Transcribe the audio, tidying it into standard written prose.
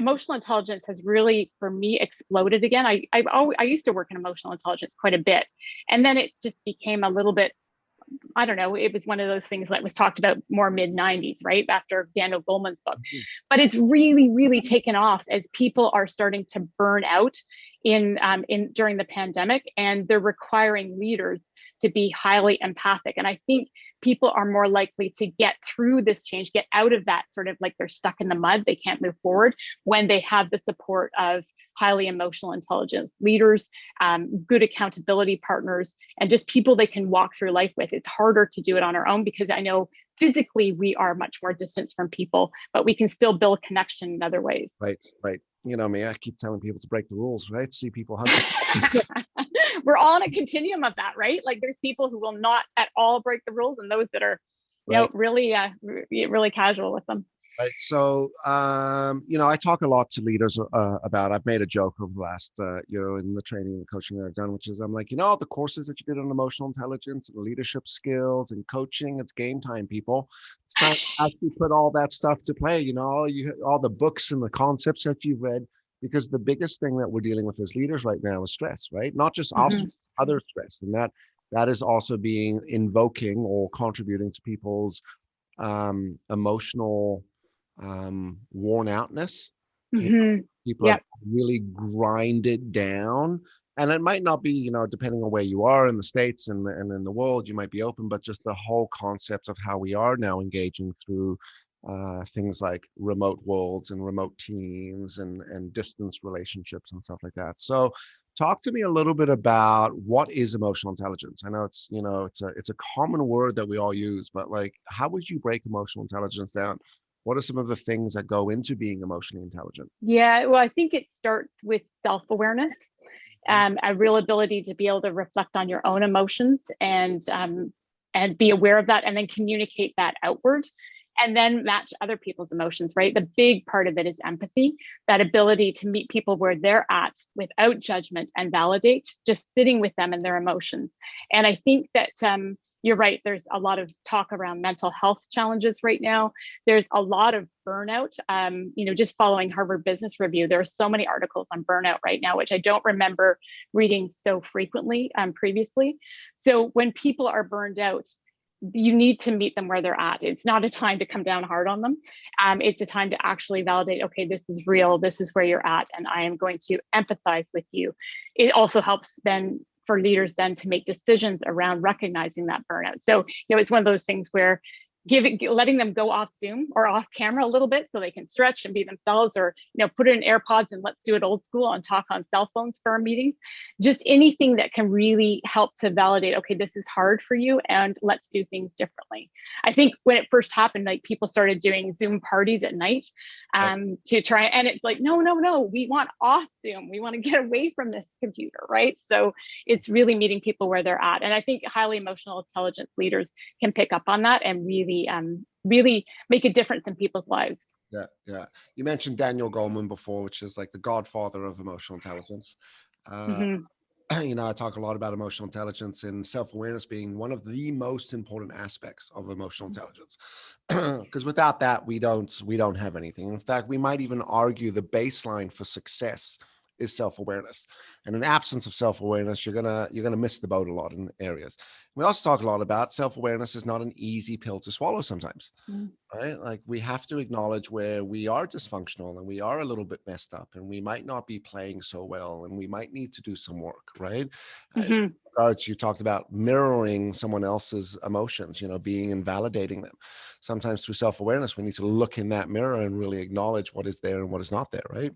emotional intelligence has really, for me, exploded again. I used to work in emotional intelligence quite a bit, and then it just became a little bit, I don't know, it was one of those things that was talked about more mid 90s, right? After Daniel Goleman's book. But it's really, really taken off as people are starting to burn out in during the pandemic, and they're requiring leaders to be highly empathic. And I think people are more likely to get through this change, get out of that sort of like they're stuck in the mud, they can't move forward, when they have the support of highly emotional intelligence leaders, good accountability partners, and just people they can walk through life with. It's harder to do it on our own because I know physically we are much more distance from people, but we can still build connection in other ways. Right, right. You know me, I keep telling people to break the rules, right? See people hunting. We're all on a continuum of that, right? Like there's people who will not at all break the rules, and those that are, right. Really, really casual with them. Right. So, I talk a lot to leaders about, I've made a joke over the last year in the training and coaching that I've done, which is I'm like, the courses that you did on emotional intelligence and leadership skills and coaching, it's game time, people. It's time to actually put all that stuff to play, all the books and the concepts that you've read, because the biggest thing that we're dealing with as leaders right now is stress, right? Not just other stress. And that is also invoking or contributing to people's emotional worn outness. People are really grinded down, and it might not be, depending on where you are in the States and in the world, you might be open, but just the whole concept of how we are now engaging through things like remote worlds and remote teams and distance relationships and stuff like that. So talk to me a little bit about what is emotional intelligence. I know it's a common word that we all use, but like, how would you break emotional intelligence down? What are some of the things that go into being emotionally intelligent? Yeah, well, I think it starts with self-awareness, a real ability to be able to reflect on your own emotions and be aware of that, and then communicate that outward, and then match other people's emotions, right? The big part of it is empathy, that ability to meet people where they're at without judgment and validate, just sitting with them and their emotions. And I think that you're right. There's a lot of talk around mental health challenges right now. There's a lot of burnout. Just following Harvard Business Review, there are so many articles on burnout right now, which I don't remember reading so frequently previously. So when people are burned out, you need to meet them where they're at. It's not a time to come down hard on them. It's a time to actually validate, okay, this is real. This is where you're at, and I am going to empathize with you. It also helps then for leaders then to make decisions around recognizing that burnout. So, it's one of those things where letting them go off Zoom or off camera a little bit so they can stretch and be themselves, or, put it in AirPods and let's do it old school and talk on cell phones for our meetings. Just anything that can really help to validate, okay, this is hard for you and let's do things differently. I think when it first happened, like people started doing Zoom parties at night to try, and it's like, no, we want off Zoom. We want to get away from this computer, right? So it's really meeting people where they're at. And I think highly emotional intelligence leaders can pick up on that and really make a difference in people's lives. Yeah. You mentioned Daniel Goleman before, which is like the godfather of emotional intelligence. I talk a lot about emotional intelligence and self-awareness being one of the most important aspects of emotional intelligence. Because without that, we don't have anything. In fact, we might even argue the baseline for success is self-awareness. And in absence of self-awareness, you're gonna miss the boat a lot in areas. We also talk a lot about self-awareness is not an easy pill to swallow sometimes, right? Like we have to acknowledge where we are dysfunctional and we are a little bit messed up and we might not be playing so well and we might need to do some work, right? In regards, you talked about mirroring someone else's emotions, being and validating them. Sometimes through self-awareness, we need to look in that mirror and really acknowledge what is there and what is not there, right?